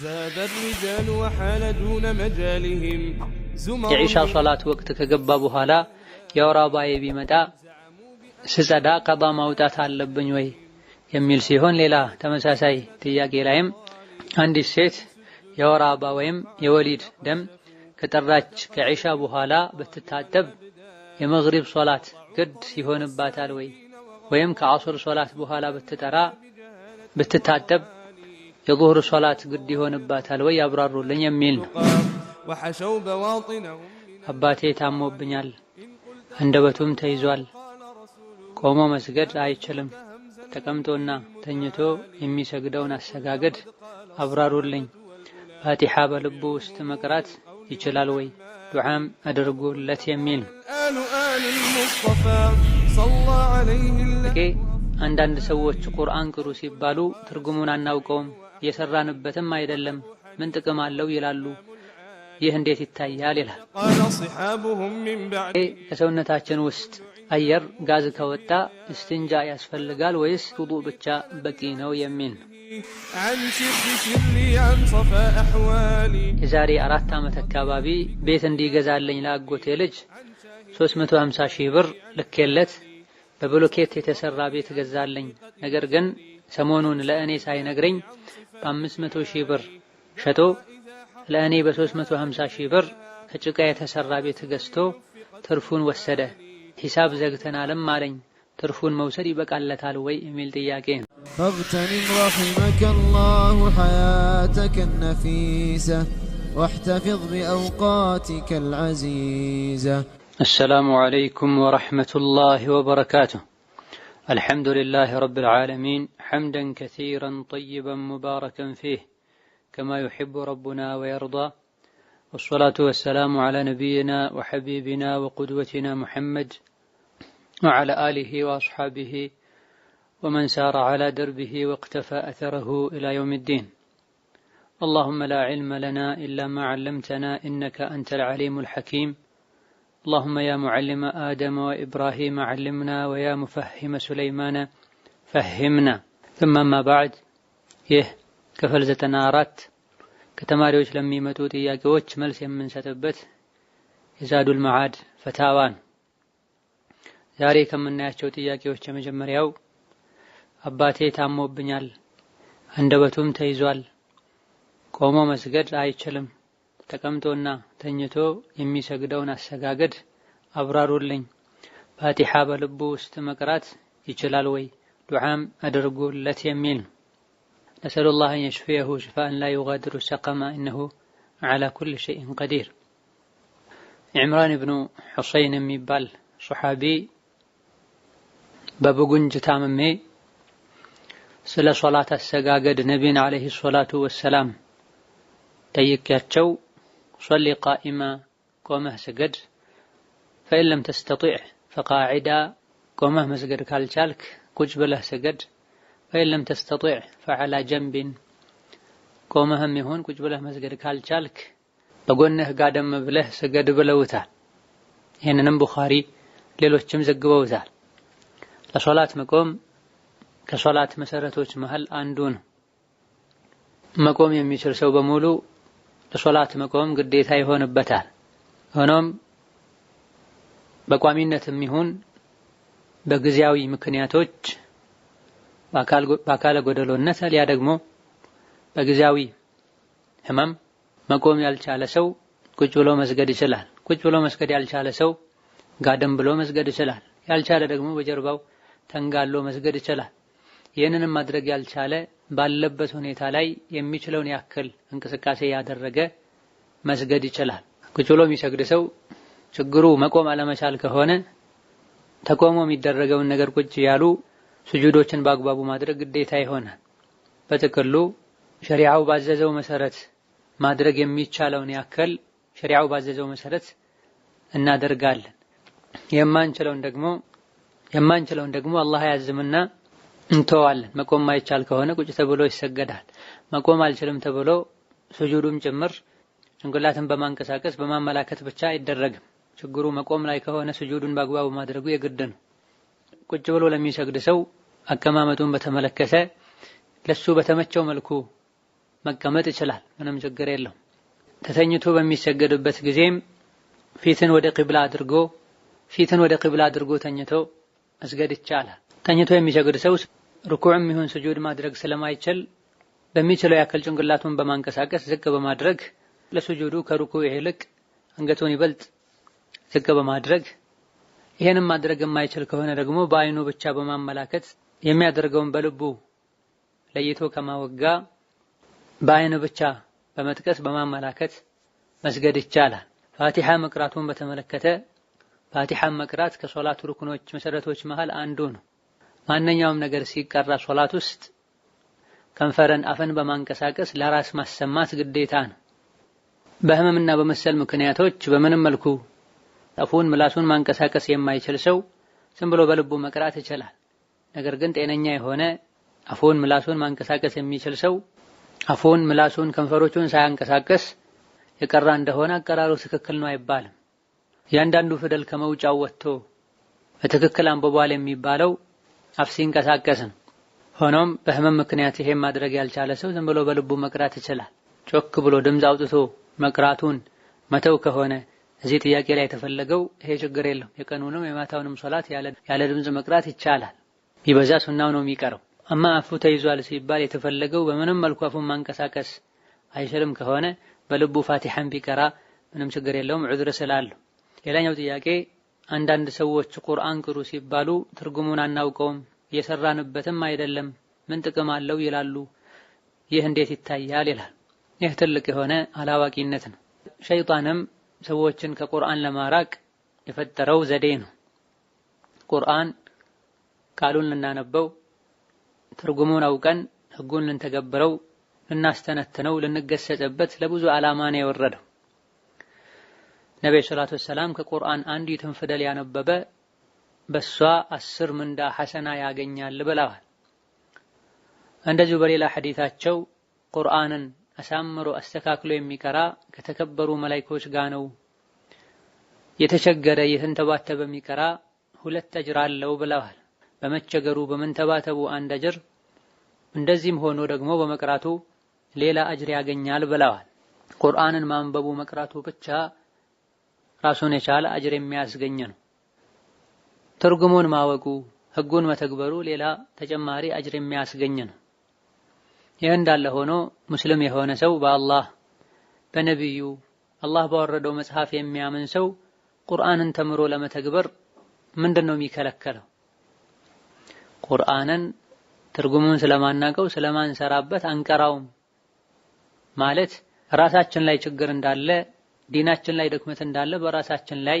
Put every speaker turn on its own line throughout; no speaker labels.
زاد الرجال وحال دون مجالهم
የኢሻ ሶላት ወቅት ከገባ በኋላ የወር አበባዬ ቢመጣ ስጸዳ ቀዳ ማውጣት አለብኝ ወይ የሚል ሲሆን ሌላ ተመሳሳይ ጥያቄ ላይም አንዲት ሴት የወር አበባ ወይም የወሊድ ደም ከጠራች ከኢሻ በኋላ ብትታጠብ የመግሪብ ሶላት ግድ ይሆንባታል ወይም ከዐሱር ሶላት በኋላ ብትታጠብ የዙህር ሶላት ግድ ይሆንባታል ወይ ያብራሩልኝ የሚል ነው። አባቴ ታሞብኛል፣ አንደበቱም ተይዟል፣ ቆሞ መስገድ አይችልም፣ ተቀምጦና ተኝቶ የሚሰግደውን አሰጋገድ አብራሩልኝ። ፋቲሓ በልቡ ውስጥ መቅራት ይችላል ወይ? ዱዓም አድርጉለት የሚል ነው። አንዳንድ ሰዎች ቁርአን ቅሩ ሲባሉ ትርጉሙን አናውቀውም እየሰራንበትም አይደለም ምን ጥቅም አለው ይላሉ። ይህ እንዴት ይታያል ይላል። ከሰውነታችን ውስጥ አየር ጋዝ ከወጣ እስትንጃ ያስፈልጋል ወይስ ውዱእ ብቻ በቂ ነው የሚል ነው። የዛሬ 4 ዓመት አካባቢ ቤት እንዲገዛልኝ ለአጎቴ ልጅ 350 ሺህ ብር ልኬለት በብሎኬት የተሰራ ቤት ገዛልኝ። ነገር ግን ሰሞኑን ለእኔ ሳይነግረኝ በ500 ሺህ ብር ሸጦ ለእኔ በ350 ሺህ ብር ከጭቃ የተሰራ ቤት ገዝቶ ትርፉን ወሰደ። ሂሳብ ዘግተናልም አለኝ። ትርፉን መውሰድ ይበቃለታል ወይ የሚል ጥያቄ ነው።
فاغتنم رحمك الله حياتك النفيسة واحتفظ بأوقاتك العزيزة.
السلام عليكم ورحمة الله وبركاته. الحمد لله رب العالمين حمدا كثيرا طيبا مباركا فيه كما يحب ربنا ويرضى، والصلاة والسلام على نبينا وحبيبنا وقدوتنا محمد وعلى آله وأصحابه ومن سار على دربه واقتفى أثره إلى يوم الدين. اللهم لا علم لنا إلا ما علمتنا إنك أنت العليم الحكيم. اللهم يا معلم آدم وإبراهيم علمنا ويا مفهم سليمان فهمنا. ثم ما بعد كفل 94 ከተማሪዎች ለሚመጡ ጥያቄዎች መልስ የምንሰጥበት የዛዱል መዓድ ፈታዋን። ዛሬ ከምናያቸው ጥያቄዎች የመጀመሪያው አባቴ ታሞብኛል፣ አንደበቱም ተይዟል፣ ቆሞ መስገድ አይችልም፣ ተቀምጦና ተኝቶ የሚሰግደውን አሰጋገድ አብራሩልኝ። ፋቲሓ በልቡ ውስጥ መቅራት ይችላል ወይ? ዱዓም አድርጉለት የሚል ነው። نسأل الله أن يشفيه شفاء لا يغادر سقما إنه على كل شيء قدير. عمران بن حسين የሚባል ሱሐቢ በቡጉንጅ ታምሜ ስለ ሶላት አሰጋገድ ነቢይን አለይሂ ሰላቱ ወሰላም ጠይቄያቸው ሶሊ ቃኢማ ቆመህ ስገድ፣ ፈኢን ለም ተስተጢዕ ፈቃዒዳ ቆመህ መስገድ ካልቻልክ ቁጭ ብለህ ስገድ፣ ፈኢን ለም ተስተጢዕ ፈዐላ ጀንቢን ቆመህም ይሁን ቁጭ ብለህ መስገድ ካልቻልክ በጎንህ ጋደም ብለህ ስገድ ብለውታል። ይህንንም ቡኻሪ ሌሎችም ዘግበውታል። ለሶላት መቆም ከሶላት መሰረቶች መሃል አንዱ ነው። መቆም የሚችል ሰው በሙሉ ለሶላት መቆም ግዴታ ይሆንበታል። ሆኖም በቋሚነትም ይሁን በጊዜያዊ ምክንያቶች በአካለ ጎደሎነት አልያ ደግሞ በጊዜያዊ ህመም መቆም ያልቻለ ሰው ቁጭ ብሎ መስገድ ይችላል። ቁጭ ብሎ መስገድ ያልቻለ ሰው ጋደም ብሎ መስገድ ይችላል። ያልቻለ ደግሞ በጀርባው ተንጋሎ መስገድ ይችላል። ይህንንም ማድረግ ያልቻለ ባለበት ሁኔታ ላይ የሚችለውን ያክል እንቅስቃሴ ያደረገ መስገድ ይችላል። ቁጭ ብሎ የሚሰግድ ሰው ችግሩ መቆም አለመቻል ከሆነ ተቆሞ የሚደረገውን ነገር ቁጭ ያሉ ስጁዶችን በአግባቡ ማድረግ ግዴታ ይሆናል። በጥቅሉ ሸሪዓው ባዘዘው መሰረት ማድረግ የሚቻለውን ያክል ሸሪዓው ባዘዘው መሰረት እናደርጋለን። የማንችለውን ደግሞ አላህ ያዝምና እንተዋለን። መቆም ማይቻል ከሆነ ቁጭ ተብሎ ይሰገዳል። መቆም አልችልም ተብሎ ስጁዱም ጭምር ጭንቅላትን በማንቀሳቀስ በማመላከት ብቻ አይደረግም። ችግሩ መቆም ላይ ከሆነ ስጁዱን በአግባቡ ማድረጉ የግድ ነው። ቁጭ ብሎ ለሚሰግድ ሰው አቀማመጡን በተመለከተ ለሱ በተመቸው መልኩ መቀመጥ ይችላል፣ ምንም ችግር የለውም። ተተኝቶ በሚሰገድበት ጊዜም ፊትን ወደ ቂብላ አድርጎ ተኝቶ መስገድ ይቻላል። ተኝቶ የሚሰግድ ሰው ሩኩዕም ይሁን ስጁድ ማድረግ ስለማይችል በሚችለው ያክል ጭንቅላቱን በማንቀሳቀስ ዝቅ በማድረግ ለስጁዱ ከሩኩዕ ይልቅ አንገቱን ይበልጥ ዝቅ በማድረግ ይሄንም ማድረግ የማይችል ከሆነ ደግሞ በአይኑ ብቻ በማመላከት የሚያደርገውን በልቡ ለይቶ ከማወጋ በአይኑ ብቻ በመጥቀስ በማመላከት መስገድ ይቻላል። ፋቲሃ መቅራቱን በተመለከተ ፋቲሃ መቅራት ከሶላት ሩክኖች መሰረቶች መሃል አንዱ ነው። ማንኛውም ነገር ሲቀራ ሶላት ውስጥ ከንፈርን አፍን በማንቀሳቀስ ለራስ ማሰማት ግዴታ ነው። በህመምና በመሰል ምክንያቶች በምንም መልኩ አፉን ምላሱን ማንቀሳቀስ የማይችል ሰው ዝም ብሎ በልቡ መቅራት ይችላል። ነገር ግን ጤነኛ የሆነ አፉን ምላሱን ማንቀሳቀስ የሚችል ሰው አፉን ምላሱን ከንፈሮቹን ሳያንቀሳቀስ የቀራ እንደሆነ አቀራሩ ትክክል ነው አይባልም። ያንዳንዱ ፊደል ከመውጫው ወጥቶ በትክክል አንብቧል የሚባለው አፍ ሲንቀሳቀስ ነው። ሆኖም በህመም ምክንያት ይሄን ማድረግ ያልቻለ ሰው ዝም ብሎ በልቡ መቅራት ይችላል። ጮክ ብሎ ድምፅ አውጥቶ መቅራቱን መተው ከሆነ እዚህ ጥያቄ ላይ የተፈለገው ይሄ ችግር የለም። የቀኑንም የማታውንም ሶላት ያለ ድምፅ መቅራት ይቻላል። ቢበዛ ሱናው ነው የሚቀረው። አማ አፉ ተይዟል ሲባል የተፈለገው በምንም መልኩ አፉን ማንቀሳቀስ አይችልም ከሆነ በልቡ ፋቲሐን ቢቀራ ምንም ችግር የለውም፣ ዑዝር ስላለው። ሌላኛው ጥያቄ አንዳንድ ሰዎች ቁርአን ቅሩ ሲባሉ ትርጉሙን አናውቀውም እየሰራንበትም አይደለም ምን ጥቅም አለው ይላሉ። ይህ እንዴት ይታያል ይላል። ይህ ትልቅ የሆነ አላዋቂነት ነው። ሸይጣንም ሰዎችን ከቁርአን ለማራቅ የፈጠረው ዘዴ ነው። ቁርአን ቃሉን ልናነበው ትርጉሙን አውቀን ህጉን ልንተገብረው ልናስተነትነው ልንገሰጽበት ለብዙ ዓላማ ነው የወረደው። ነብዩ ሰለላሁ ዐለይሂ ወሰለም ከቁርአን አንዲትን ፊደል ያነበበ በሷ 10 ምንዳ ሐሰና ያገኛል ብለዋል። እንደዚሁ በሌላ ሐዲታቸው ቁርአንን አሳምሮ አስተካክሎ የሚቀራ ከተከበሩ መላእክቶች ጋር ነው፣ የተቸገረ የተንተባተበ የሚቀራ 2 አጅር አለው ብለዋል። በመቸገሩ በመንተባተቡ 1 አጅር፣ እንደዚህም ሆኖ ደግሞ በመቅራቱ ሌላ አጅር ያገኛል ብለዋል። ቁርአንን ማንበቡ መቅራቱ ብቻ ራሱን የቻለ አጅር የሚያስገኝ ነው። ትርጉሙን ማወቁ ህጉን መተግበሩ ሌላ ተጨማሪ አጅር የሚያስገኝ ነው። ይህ እንዳለ ሆኖ ሙስሊም የሆነ ሰው በአላህ በነብዩ አላህ ባወረደው መጽሐፍ የሚያምን ሰው ቁርአንን ተምሮ ለመተግበር ምንድነው የሚከለከለው? ቁርአንን ትርጉሙን ስለማናቀው ስለማንሰራበት አንቀራውም ማለት ራሳችን ላይ ችግር እንዳለ ዲናችን ላይ ድክመት እንዳለ በራሳችን ላይ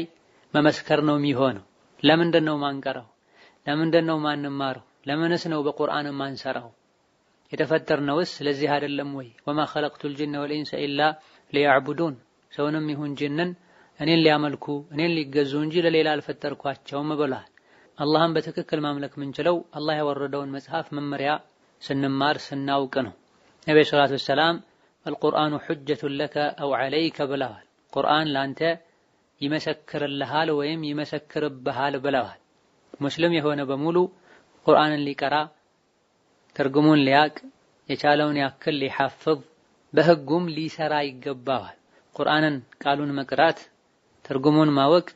መመስከር ነው የሚሆነው። ለምንድነው ማንቀራው? ለምንድነው ማንማረው? ለምንስ ነው በቁርአን ማንሰራው? የተፈጠርነውስ ለዚህ አይደለም ወይ? ወማ ኸለቅቱል ጂነ ወልኢንሰ ኢላ ሊያዕቡዱን፣ ሰውንም ይሁን ጂንን እኔን ሊያመልኩ እኔን ሊገዙ እንጂ ለሌላ አልፈጠርኳቸውም ብሏል። አላህን በትክክል ማምለክ ምንችለው አላህ ያወረደውን መጽሐፍ መመሪያ ስንማር ስናውቅ ነው። ነብዩ ሰለላሁ ዐለይሂ ወሰለም አልቁርአኑ ሁጀቱን ለከ አው ዐለይከ ብለዋል። ቁርአን ላንተ ይመሰክርልሃል ወይም ይመሰክርብሃል ብለዋል። ሙስሊም የሆነ በሙሉ ቁርአንን ሊቀራ ትርጉሙን ሊያቅ የቻለውን ያክል ሊሐፍዝ በህጉም ሊሰራ ይገባዋል። ቁርአንን ቃሉን መቅራት ትርጉሙን ማወቅ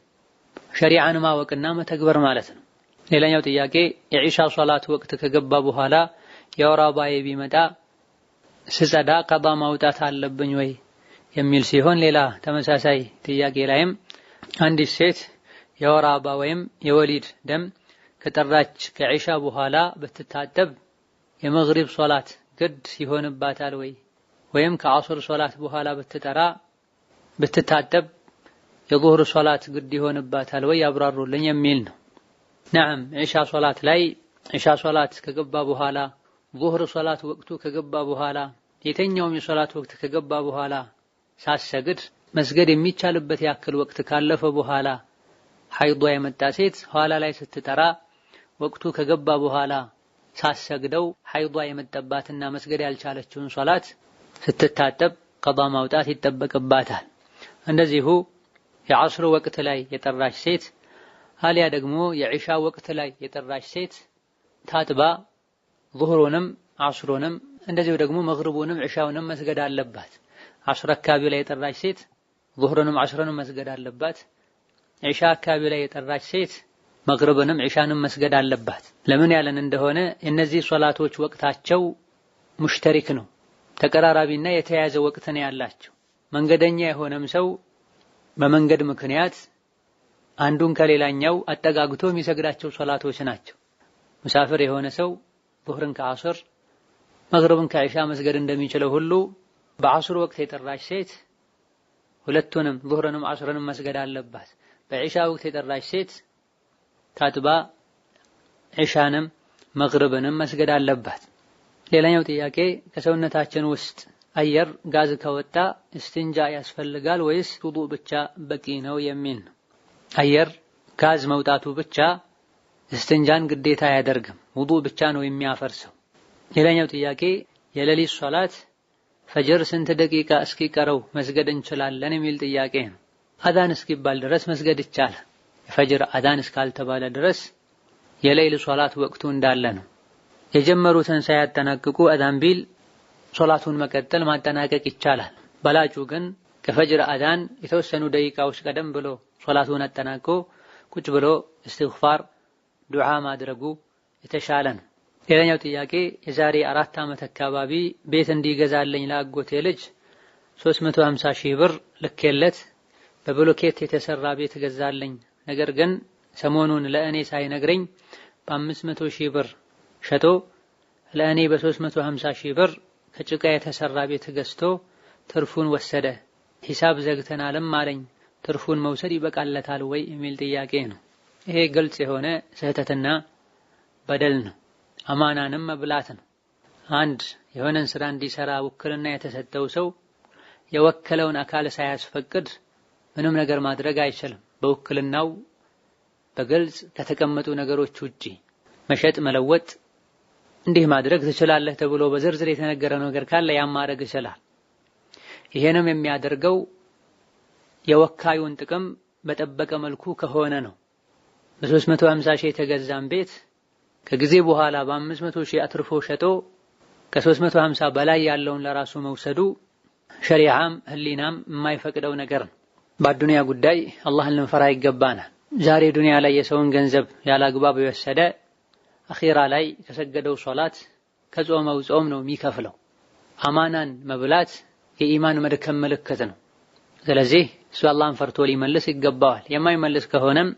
ሸሪዓን ማወቅና መተግበር ማለት ነው። ሌላኛው ጥያቄ የኢሻ ሶላት ወቅት ከገባ በኋላ የወር አበባዬ ቢመጣ ስጸዳ ቀዳ ማውጣት አለብኝ ወይ የሚል ሲሆን ሌላ ተመሳሳይ ጥያቄ ላይም አንዲት ሴት የወር አበባ ወይም የወሊድ ደም ከጠራች ከኢሻ በኋላ ብትታጠብ የመግሪብ ሶላት ግድ ይሆንባታል ወይ ወይም ከአስር ሶላት በኋላ ብትታጠብ የዙህር ሶላት ግድ ይሆንባታል ወይ ያብራሩልኝ የሚል ነው። ነዓም ኢሻ ሶላት ላይ ኢሻ ሶላት ከገባ በኋላ ዙህር ሶላት ወቅቱ ከገባ በኋላ የተኛውም የሶላት ወቅት ከገባ በኋላ ሳሰግድ መስገድ የሚቻልበት ያክል ወቅት ካለፈ በኋላ ሐይዷ የመጣ ሴት ኋላ ላይ ስትጠራ ወቅቱ ከገባ በኋላ ሳሰግደው ሐይዷ የመጣባትና መስገድ ያልቻለችውን ሶላት ስትታጠብ ቀዳ ማውጣት ይጠበቅባታል። እንደዚሁ የዐስር ወቅት ላይ የጠራች ሴት አሊያ ደግሞ የኢሻ ወቅት ላይ የጠራች ሴት ታጥባ ዙህሩንም ዐስሩንም እንደዚሁ ደግሞ መግሪቡንም ዒሻውንም መስገድ አለባት። ዐስር አካባቢ ላይ የጠራች ሴት ዙህርንም ዐስርንም መስገድ አለባት። ዒሻ አካባቢ ላይ የጠራች ሴት መግሪብንም ዒሻንም መስገድ አለባት። ለምን ያለን እንደሆነ እነዚህ ሶላቶች ወቅታቸው ሙሽተሪክ ነው፣ ተቀራራቢና የተያያዘ ወቅት ነው ያላቸው። መንገደኛ የሆነም ሰው በመንገድ ምክንያት አንዱን ከሌላኛው አጠጋግቶ የሚሰግዳቸው ሶላቶች ናቸው። ሙሳፊር የሆነ ሰው ዙህርን ከዐስር መግሪብን ከዒሻ መስገድ እንደሚችለው ሁሉ በዐስር ወቅት የጠራች ሴት ሁለቱንም ዙህርንም ዐስርንም መስገድ አለባት። በዒሻ ወቅት የጠራች ሴት ታጥባ ዒሻንም መግሪብንም መስገድ አለባት። ሌላኛው ጥያቄ ከሰውነታችን ውስጥ አየር ጋዝ ከወጣ እስትንጃ ያስፈልጋል ወይስ ውዱእ ብቻ በቂ ነው የሚል ነው። አየር ጋዝ መውጣቱ ብቻ እስትንጃን ግዴታ አያደርግም፣ ውዱእ ብቻ ነው የሚያፈርሰው። ሌላኛው ጥያቄ የሌሊት ሶላት ፈጅር ስንት ደቂቃ እስኪቀረው መስገድ እንችላለን የሚል ጥያቄ ነው። አዛን እስኪባል ድረስ መስገድ ይቻላል። የፈጅር አዛን እስካልተባለ ድረስ የሌሊት ሶላት ወቅቱ እንዳለ ነው። የጀመሩትን ሳያጠናቅቁ አዛን ቢል ሶላቱን መቀጠል ማጠናቀቅ ይቻላል። በላጩ ግን ከፈጅር አዛን የተወሰኑ ደቂቃዎች ቀደም ብሎ ሶላቱን አጠናቆ ቁጭ ብሎ እስትግፋር ዱዓ ማድረጉ የተሻለ ነው። ሌላኛው ጥያቄ የዛሬ 4 ዓመት አካባቢ ቤት እንዲገዛልኝ ለአጎቴ ልጅ 350 ሺህ ብር ልኬለት በብሎኬት የተሰራ ቤት ገዛልኝ። ነገር ግን ሰሞኑን ለእኔ ሳይነግረኝ በ500 ሺህ ብር ሸጦ ለእኔ በ350 ሺህ ብር ከጭቃ የተሰራ ቤት ገዝቶ ትርፉን ወሰደ። ሂሳብ ዘግተናልም አለኝ። ትርፉን መውሰድ ይበቃለታል ወይ የሚል ጥያቄ ነው። ይሄ ግልጽ የሆነ ስህተትና በደል ነው። አማናንም መብላት ነው። አንድ የሆነን ስራ እንዲሰራ ውክልና የተሰጠው ሰው የወከለውን አካል ሳያስፈቅድ ምንም ነገር ማድረግ አይችልም። በውክልናው በግልጽ ከተቀመጡ ነገሮች ውጪ መሸጥ፣ መለወጥ፣ እንዲህ ማድረግ ትችላለህ ተብሎ በዝርዝር የተነገረ ነገር ካለ ያን ማድረግ ይችላል። ይሄንም የሚያደርገው የወካዩን ጥቅም በጠበቀ መልኩ ከሆነ ነው። በ350 ሺህ የተገዛን ቤት ከጊዜ በኋላ በ500 ሺህ አትርፎ ሸጦ ከ350 በላይ ያለውን ለራሱ መውሰዱ ሸሪዓም ህሊናም የማይፈቅደው ነገር ነው። በዱንያ ጉዳይ አላህን ልንፈራ ይገባናል። ዛሬ ዱንያ ላይ የሰውን ገንዘብ ያላግባብ የወሰደ አኺራ ላይ ከሰገደው ሶላት ከጾመው ጾም ነው የሚከፍለው። አማናን መብላት የኢማን መድከም ምልክት ነው። ስለዚህ እሱ አላህን ፈርቶ ሊመልስ ይገባዋል። የማይመልስ ከሆነም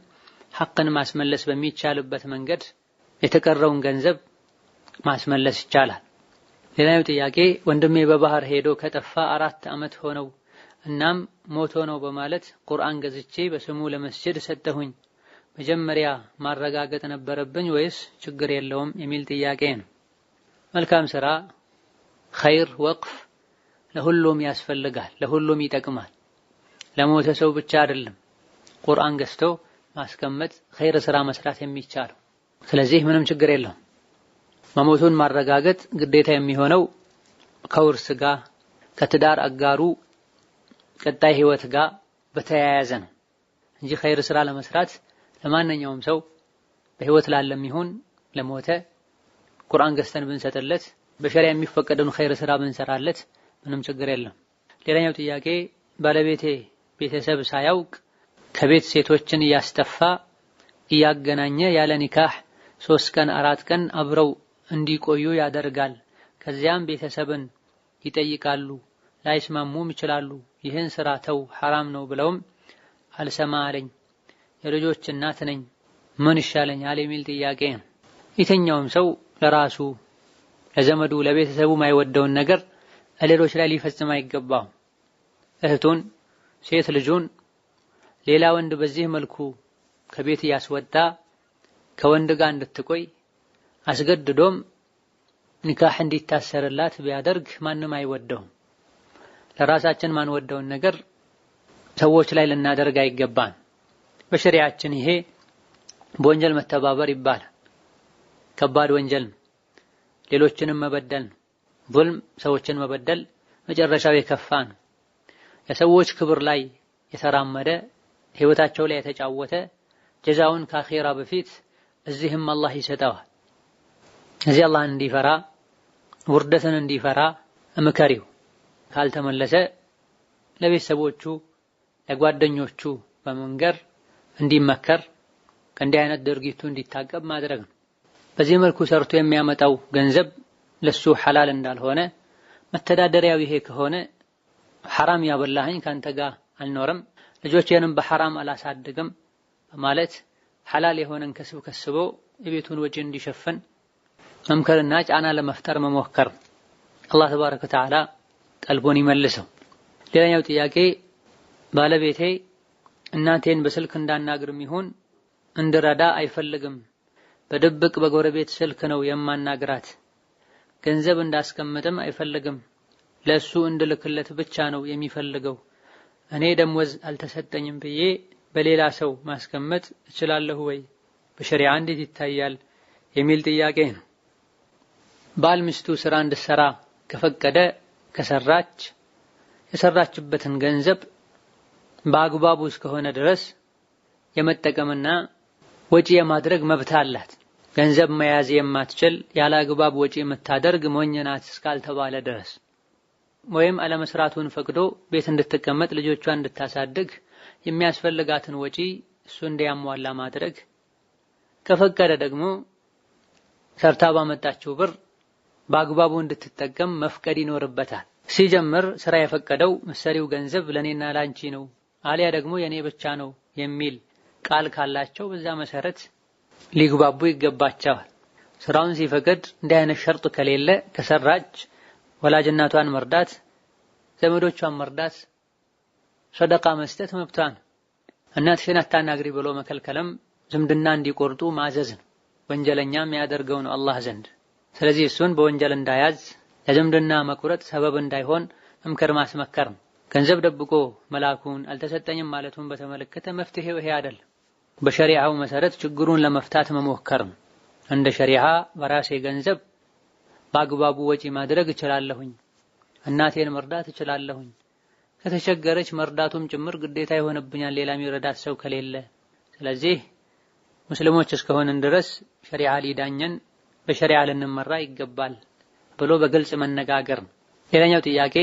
ሐቅን ማስመለስ በሚቻልበት መንገድ የተቀረውን ገንዘብ ማስመለስ ይቻላል። ሌላኛው ጥያቄ ወንድሜ በባህር ሄዶ ከጠፋ 4 ዓመት ሆነው እናም ሞቶ ነው በማለት ቁርአን ገዝቼ በስሙ ለመስጂድ ሰጠሁኝ። መጀመሪያ ማረጋገጥ ነበረብኝ ወይስ ችግር የለውም የሚል ጥያቄ ነው። መልካም ስራ ኸይር ወቅፍ ለሁሉም ያስፈልጋል፣ ለሁሉም ይጠቅማል። ለሞተ ሰው ብቻ አይደለም ቁርአን ገዝቶ ማስቀመጥ ኸይር ስራ መስራት የሚቻለው። ስለዚህ ምንም ችግር የለውም። መሞቱን ማረጋገጥ ግዴታ የሚሆነው ከውርስ ጋር ከትዳር አጋሩ ቀጣይ ህይወት ጋር በተያያዘ ነው እንጂ ኸይር ስራ ለመስራት ለማንኛውም ሰው በህይወት ላለም ይሁን ለሞተ ቁርአን ገዝተን ብንሰጥለት በሸሪዓ የሚፈቀደውን ኸይር ስራ ብንሰራለት ምንም ችግር የለም። ሌላኛው ጥያቄ ባለቤቴ ቤተሰብ ሳያውቅ ከቤት ሴቶችን እያስተፋ እያገናኘ ያለ ኒካህ 3 ቀን 4 ቀን አብረው እንዲቆዩ ያደርጋል። ከዚያም ቤተሰብን ይጠይቃሉ፣ ላይስማሙም ይችላሉ። ይህን ስራ ተው ሐራም ነው ብለውም አልሰማ አለኝ። የልጆች እናት ነኝ፣ ምን ይሻለኛል የሚል ጥያቄ ነው። የትኛውም ሰው ለራሱ ለዘመዱ ለቤተሰቡ ማይወደውን ነገር ሌሎች ላይ ሊፈጽም አይገባው። እህቱን ሴት ልጁን ሌላ ወንድ በዚህ መልኩ ከቤት ያስወጣ ከወንድ ጋር እንድትቆይ አስገድዶም ኒካህ እንዲታሰርላት ቢያደርግ ማንም አይወደውም። ለራሳችን ማንወደውን ነገር ሰዎች ላይ ልናደርግ አይገባን። በሸሪዓችን ይሄ በወንጀል መተባበር ይባላል። ከባድ ወንጀል ነው። ሌሎችንም መበደል ነው። ዙልም ሰዎችን መበደል መጨረሻው የከፋ ነው። የሰዎች ክብር ላይ የተራመደ ህይወታቸው ላይ የተጫወተ ጀዛውን ከአኺራ በፊት እዚህም አላህ ይሰጠዋል። እዚህ አላህን እንዲፈራ ውርደትን እንዲፈራ ምከሪው። ካልተመለሰ ለቤተሰቦቹ ለጓደኞቹ በመንገር እንዲመከር ከእንዲህ አይነት ድርጊቱ እንዲታቀብ ማድረግ ነው። በዚህ መልኩ ሰርቶ የሚያመጣው ገንዘብ ለሱ ሐላል እንዳልሆነ መተዳደሪያው ይሄ ከሆነ ሐራም ያበላኸኝ ካንተ ጋር አልኖርም፣ ልጆቼንም በሐራም አላሳድግም ማለት ሐላል የሆነን ከስብ ከስቦ የቤቱን ወጪ እንዲሸፍን መምከርና ጫና ለመፍጠር መሞከር። አላህ ተባረከ ወተዓላ ቀልቡን ይመልሰው። ሌላኛው ጥያቄ ባለቤቴ እናቴን በስልክ እንዳናግርም ይሁን እንድረዳ አይፈልግም። በድብቅ በጎረቤት ስልክ ነው የማናግራት። ገንዘብ እንዳስቀምጥም አይፈልግም። ለሱ እንድልክለት ብቻ ነው የሚፈልገው። እኔ ደሞዝ አልተሰጠኝም ብዬ በሌላ ሰው ማስቀመጥ እችላለሁ ወይ? በሸሪዓ እንዴት ይታያል? የሚል ጥያቄ ነው። ባል ሚስቱ ስራ እንድትሰራ ከፈቀደ ከሰራች የሰራችበትን ገንዘብ በአግባቡ እስከሆነ ድረስ የመጠቀምና ወጪ የማድረግ መብት አላት። ገንዘብ መያዝ የማትችል ያለ አግባብ ወጪ የምታደርግ ሞኝ ናት እስካልተባለ ድረስ ወይም አለመስራቱን ፈቅዶ ቤት እንድትቀመጥ ልጆቿን እንድታሳድግ የሚያስፈልጋትን ወጪ እሱ እንዲያሟላ ማድረግ ከፈቀደ ደግሞ ሰርታ ባመጣችው ብር በአግባቡ እንድትጠቀም መፍቀድ ይኖርበታል። ሲጀምር ስራ የፈቀደው መሰሪው ገንዘብ ለኔና ላንቺ ነው አሊያ ደግሞ የኔ ብቻ ነው የሚል ቃል ካላቸው በዛ መሰረት ሊግባቡ ይገባቸዋል። ስራውን ሲፈቅድ እንዲህ አይነት ሸርጥ ከሌለ ከሰራች ወላጅ እናቷን መርዳት፣ ዘመዶቿን መርዳት፣ ሰደቃ መስጠት መብቷ ነው። እናትሽን አታናግሪ ብሎ መከልከልም ዝምድና እንዲቆርጡ ማዘዝ ነው። ወንጀለኛም ያደርገው ነው አላህ ዘንድ። ስለዚህ እሱን በወንጀል እንዳያዝ ለዝምድና መቁረጥ ሰበብ እንዳይሆን መምከር ማስመከር ነው። ገንዘብ ደብቆ መላኩን አልተሰጠኝም ማለቱን በተመለከተ መፍትሄው ይሄ አይደለም። በሸሪዓው መሰረት ችግሩን ለመፍታት መሞከር ነው። እንደ ሸሪዓ በራሴ ገንዘብ በአግባቡ ወጪ ማድረግ እችላለሁኝ፣ እናቴን መርዳት እችላለሁኝ፣ ከተቸገረች መርዳቱም ጭምር ግዴታ ይሆንብኛል ሌላ የሚረዳት ሰው ከሌለ። ስለዚህ ሙስሊሞች እስከሆንን ድረስ ሸሪዓ ሊዳኘን በሸሪዓ ልንመራ ይገባል ብሎ በግልጽ መነጋገር ነው። ሌላኛው ጥያቄ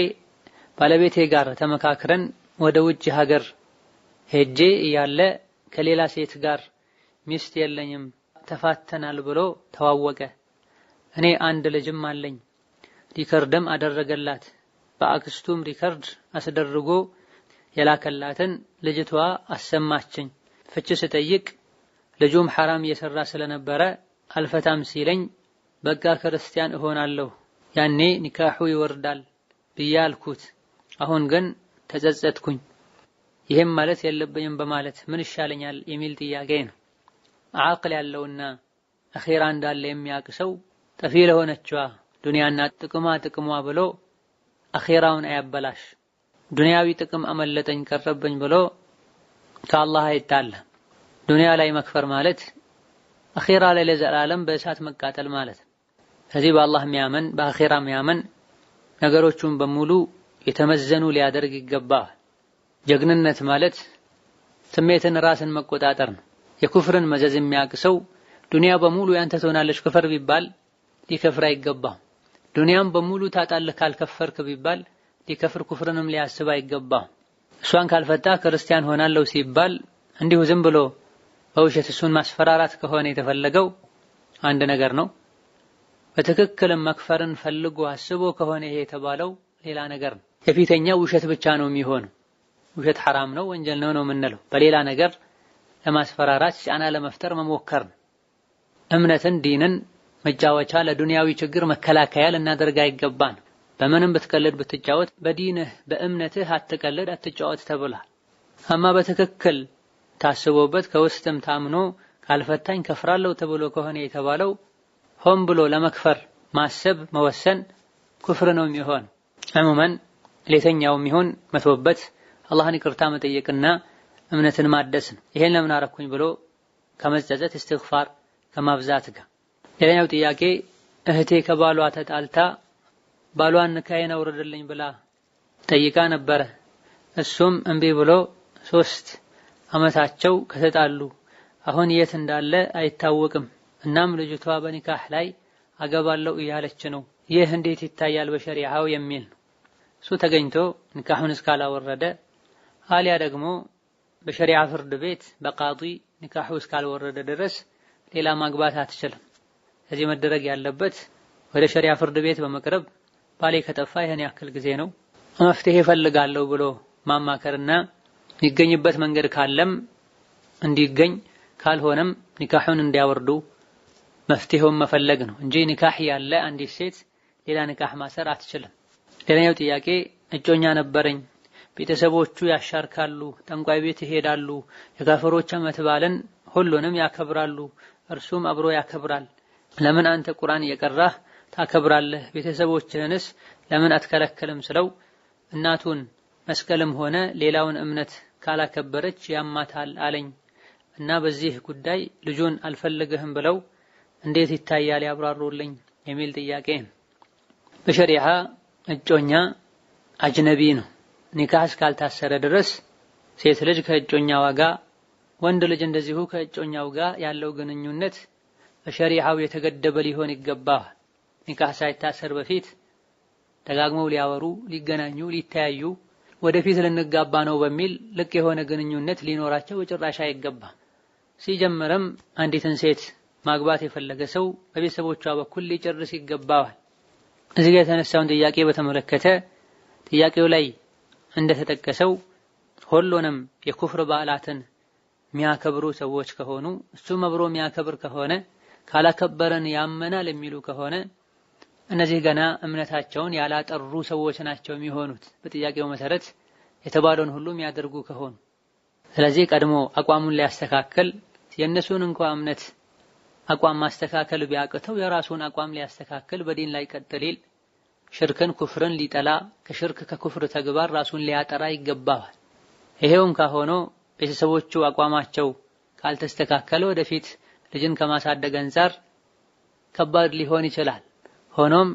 ባለቤቴ ጋር ተመካክረን ወደ ውጭ ሀገር ሄጄ እያለ ከሌላ ሴት ጋር ሚስት የለኝም ተፋተናል ብሎ ተዋወቀ። እኔ አንድ ልጅም አለኝ። ሪከርድም አደረገላት። በአክስቱም ሪከርድ አስደርጎ የላከላትን ልጅቷ አሰማችኝ። ፍች ስጠይቅ ልጁም ሐራም እየሰራ ስለነበረ አልፈታም ሲለኝ በቃ ክርስቲያን እሆናለሁ ያኔ ኒካሑ ይወርዳል ብያልኩት። አሁን ግን ተጸጸትኩኝ። ይሄም ማለት የለብኝም በማለት ምን ይሻለኛል የሚል ጥያቄ ነው። አቅል ያለውና አኺራ እንዳለ የሚያውቅ ሰው ጠፊ ለሆነችዋ ዱንያና ጥቅሟ ብሎ አኺራውን አያበላሽ። ዱንያዊ ጥቅም አመለጠኝ ቀረበኝ ብሎ ከአላህ አይጣላ። ዱንያ ላይ መክፈር ማለት አኺራ ላይ ለዘላለም በእሳት መቃጠል ማለት። ስለዚህ በአላህ የሚያመን በአኺራ የሚያመን ነገሮቹን በሙሉ የተመዘኑ ሊያደርግ ይገባል። ጀግንነት ማለት ስሜትን ራስን መቆጣጠር ነው። የኩፍርን መዘዝ የሚያውቅ ሰው ዱንያ በሙሉ ያንተ ትሆናለች ክፈር ቢባል ሊከፍር አይገባም። ዱንያም በሙሉ ታጣለህ ካልከፈርክ ቢባል ሊከፍር ኩፍርንም ሊያስብ አይገባም። እሷን ካልፈታ ክርስቲያን ሆናለሁ ሲባል እንዲሁ ዝም ብሎ በውሸት እሱን ማስፈራራት ከሆነ የተፈለገው አንድ ነገር ነው። በትክክልም መክፈርን ፈልጎ አስቦ ከሆነ ይሄ የተባለው ሌላ ነገር ነው። የፊተኛው ውሸት ብቻ ነው የሚሆነው። ውሸት ሐራም ነው ወንጀል ነው የምንለው በሌላ ነገር ለማስፈራራት ጫና ለመፍጠር መሞከር ነው። እምነትን ዲንን መጫወቻ ለዱንያዊ ችግር መከላከያ ልናደርግ አይገባን። በምንም ብትቀልድ ብትጫወት በዲንህ በእምነትህ አትቀልድ አትጫወት ተብሏል። አማ በትክክል ታስቦበት ከውስጥም ታምኖ ካልፈታኝ ከፍራለሁ ተብሎ ከሆነ የተባለው ሆን ብሎ ለመክፈር ማሰብ መወሰን ኩፍር ነው የሚሆን። ዕሙመን ለየትኛውም ይሁን መተውበት አላህን ይቅርታ መጠየቅና እምነትን ማደስ ነው። ይሄን ለምን አረኩኝ ብሎ ከመጸጸት እስትግፋር ከማብዛት ጋር። ሌላኛው ጥያቄ እህቴ ከባሏ ተጣልታ ባሏን ንካዬን አውርድልኝ ብላ ጠይቃ ነበረ። እሱም እምቢ ብሎ 3 ዓመታቸው ከተጣሉ አሁን የት እንዳለ አይታወቅም። እናም ልጅቷ በኒካህ ላይ አገባለው እያለች ነው ይህ እንዴት ይታያል በሸሪዓው የሚል እሱ ተገኝቶ ንካሁን እስካላወረደ አሊያ ደግሞ በሸሪዓ ፍርድ ቤት በቃዲ ንካሁ እስካልወረደ ድረስ ሌላ ማግባት አትችልም። እዚህ መደረግ ያለበት ወደ ሸሪዓ ፍርድ ቤት በመቅረብ ባሌ ከጠፋ ይሄን ያክል ጊዜ ነው መፍትሄ ፈልጋለሁ ብሎ ማማከርና የሚገኝበት መንገድ ካለም እንዲገኝ ካልሆነም ንካሁን እንዲያወርዱ መፍትሄውን መፈለግ ነው እንጂ ንካህ ያለ አንዲት ሴት ሌላ ንካህ ማሰር አትችልም። ሌላኛው ጥያቄ እጮኛ ነበረኝ፣ ቤተሰቦቹ ያሻርካሉ፣ ጠንቋይ ቤት ይሄዳሉ፣ የካፈሮች ዓመት በዓልን ሁሉንም ያከብራሉ፣ እርሱም አብሮ ያከብራል። ለምን አንተ ቁርአን እየቀራህ ታከብራለህ? ቤተሰቦችህንስ ለምን አትከለክልም ስለው እናቱን መስቀልም ሆነ ሌላውን እምነት ካላከበረች ያማታል አለኝ እና በዚህ ጉዳይ ልጁን አልፈልግህም ብለው እንዴት ይታያል ያብራሩልኝ የሚል ጥያቄ። በሸሪዓ እጮኛ አጅነቢ ነው። ኒካህ እስካልታሰረ ድረስ ሴት ልጅ ከእጮኛዋ ጋር፣ ወንድ ልጅ እንደዚሁ ከእጮኛው ጋር ያለው ግንኙነት በሸሪዓው የተገደበ ሊሆን ይገባል። ኒካህ ሳይታሰር በፊት ደጋግመው ሊያወሩ፣ ሊገናኙ፣ ሊተያዩ ወደፊት ልንጋባ ነው በሚል ልቅ የሆነ ግንኙነት ሊኖራቸው በጭራሽ አይገባም። ሲጀመረም አንዲትን ሴት ማግባት የፈለገ ሰው በቤተሰቦቿ በኩል ሊጨርስ ይገባዋል። እዚህ ጋር የተነሳውን ጥያቄ በተመለከተ ጥያቄው ላይ እንደተጠቀሰው ሁሉንም የኩፍር በዓላትን የሚያከብሩ ሰዎች ከሆኑ እሱም አብሮ የሚያከብር ከሆነ ካላከበረን ያመናል የሚሉ ከሆነ እነዚህ ገና እምነታቸውን ያላጠሩ ሰዎች ናቸው የሚሆኑት በጥያቄው መሰረት የተባለውን ሁሉ የሚያደርጉ ከሆኑ። ስለዚህ ቀድሞ አቋሙን ሊያስተካክል የእነሱን እንኳን እምነት አቋም ማስተካከል ቢያቅተው የራሱን አቋም ሊያስተካክል በዲን ላይ ቀጥሊል ሽርክን ኩፍርን ሊጠላ ከሽርክ ከኩፍር ተግባር ራሱን ሊያጠራ ይገባዋል። ይሄውም ከሆነ ቤተሰቦቹ አቋማቸው ካልተስተካከለ ወደፊት ልጅን ከማሳደግ አንፃር ከባድ ሊሆን ይችላል። ሆኖም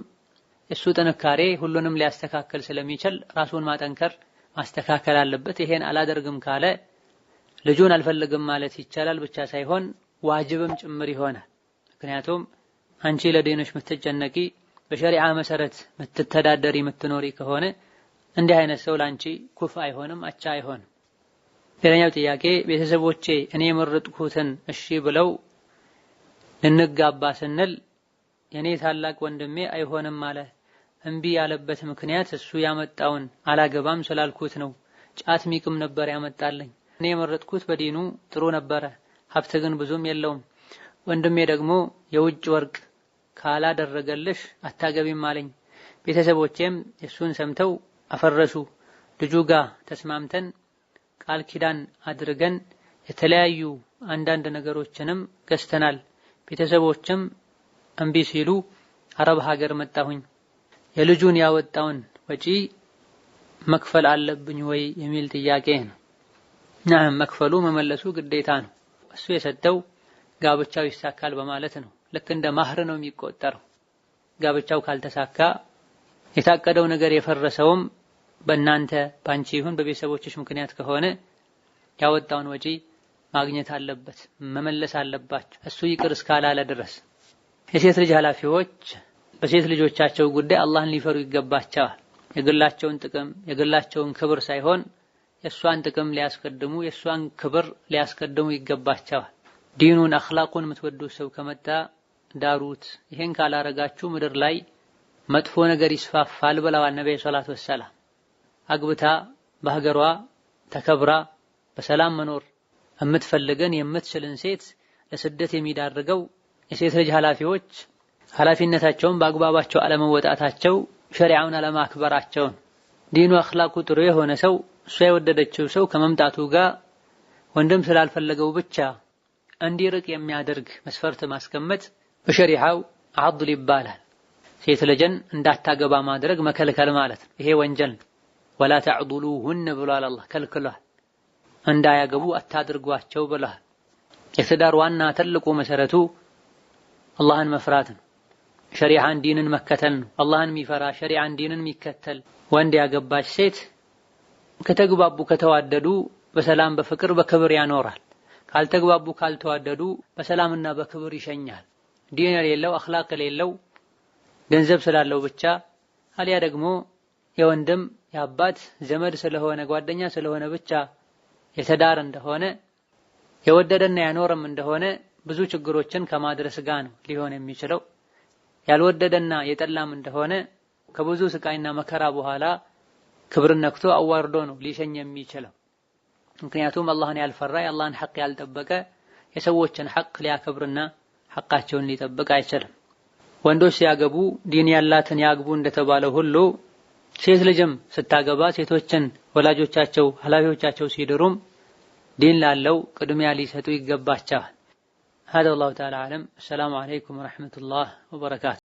እሱ ጥንካሬ ሁሉንም ሊያስተካክል ስለሚችል ራሱን ማጠንከር ማስተካከል አለበት። ይሄን አላደርግም ካለ ልጁን አልፈልግም ማለት ይቻላል ብቻ ሳይሆን ዋጅብም ጭምር ይሆናል። ምክንያቱም አንቺ ለዲንሽ ምትጨነቂ በሸሪዓ መሰረት ምትተዳደሪ ምትኖሪ ከሆነ እንዲህ አይነት ሰው ላንቺ ኩፍ አይሆንም፣ አቻ አይሆንም። ሌላኛው ጥያቄ ቤተሰቦቼ እኔ የመረጥኩትን እሺ ብለው ልንጋባ ስንል የኔ ታላቅ ወንድሜ አይሆንም አለ። እምቢ ያለበት ምክንያት እሱ ያመጣውን አላገባም ስላልኩት ነው። ጫት ሚቅም ነበር ያመጣልኝ። እኔ የመረጥኩት በዲኑ ጥሩ ነበረ፣ ሀብት ግን ብዙም የለውም። ወንድሜ ደግሞ የውጭ ወርቅ ካላደረገልሽ አታገቢም አለኝ። ቤተሰቦቼም እሱን ሰምተው አፈረሱ። ልጁ ጋር ተስማምተን ቃል ኪዳን አድርገን የተለያዩ አንዳንድ ነገሮችንም ገዝተናል። ቤተሰቦችም እምቢ ሲሉ አረብ ሀገር መጣሁኝ። የልጁን ያወጣውን ወጪ መክፈል አለብኝ ወይ የሚል ጥያቄ ነው። ናም መክፈሉ መመለሱ ግዴታ ነው። እሱ የሰጠው ጋብቻው ይሳካል በማለት ነው። ልክ እንደ ማህር ነው የሚቆጠረው። ጋብቻው ካልተሳካ የታቀደው ነገር የፈረሰውም በእናንተ ባንቺ ይሁን በቤተሰቦችሽ ምክንያት ከሆነ ያወጣውን ወጪ ማግኘት አለበት፣ መመለስ አለባቸው እሱ ይቅር እስካላለ ድረስ። የሴት ልጅ ኃላፊዎች በሴት ልጆቻቸው ጉዳይ አላህን ሊፈሩ ይገባቸዋል። የግላቸውን ጥቅም የግላቸውን ክብር ሳይሆን የሷን ጥቅም ሊያስቀድሙ የሷን ክብር ሊያስቀድሙ ይገባቸዋል። ዲኑን አኽላቁን የምትወዱት ሰው ከመጣ ዳሩት። ይሄን ካላረጋችሁ ምድር ላይ መጥፎ ነገር ይስፋፋል ብለዋል ነብዩ ሰለላሁ ዐለይሂ ወሰለም። አግብታ በሀገሯ ተከብራ በሰላም መኖር የምትፈልገን የምትችልን ሴት ለስደት የሚዳርገው የሴት ልጅ ኃላፊዎች ኃላፊነታቸውን በአግባባቸው አለመወጣታቸው፣ ሸሪዓውን አለማክበራቸው። ዲኑ አኽላቁ ጥሩ የሆነ ሰው እሷ የወደደችው ሰው ከመምጣቱ ጋር ወንድም ስላልፈለገው ብቻ እንዲርቅ የሚያደርግ መስፈርት ማስቀመጥ በሸሪዓው አድል ይባላል። ሴት ልጅን እንዳታገባ ማድረግ መከልከል ማለት ነው። ይሄ ወንጀል ነው። ወላ ተዕዱሉሁን ብሏል አላህ፣ ከልክሏል። እንዳያገቡ አታድርጓቸው ብሏል። የትዳር ዋና ትልቁ መሰረቱ አላህን መፍራት ነው። ሸሪዓን ዲንን መከተል ነው። አላህን የሚፈራ ሸሪዓን ዲንን የሚከተል ወንድ ያገባች ሴት ከተግባቡ ከተዋደዱ በሰላም በፍቅር በክብር ያኖራል። ካልተግባቡ ካልተዋደዱ በሰላምና በክብር ይሸኛል። ዲን የሌለው አኽላቅ የሌለው ገንዘብ ስላለው ብቻ አልያ ደግሞ የወንድም የአባት ዘመድ ስለሆነ ጓደኛ ስለሆነ ብቻ የተዳረ እንደሆነ የወደደና ያኖረም እንደሆነ ብዙ ችግሮችን ከማድረስ ጋር ነው ሊሆን የሚችለው። ያልወደደና የጠላም እንደሆነ ከብዙ ስቃይና መከራ በኋላ ክብርን ነክቶ አዋርዶ ነው ሊሸኝ የሚችለው። ምክንያቱም አላህን ያልፈራ የአላህን ሐቅ ያልጠበቀ የሰዎችን ሐቅ ሊያከብርና ሐቃቸውን ሊጠብቅ አይችልም። ወንዶች ሲያገቡ ዲን ያላትን ያግቡ እንደተባለው ሁሉ ሴት ልጅም ስታገባ ሴቶችን ወላጆቻቸው ኃላፊዎቻቸው ሲድሩም ዲን ላለው ቅድሚያ ሊሰጡ ይገባቸዋል። هذا والله تعالى أعلم. السلام عليكم ورحمة الله وبركاته.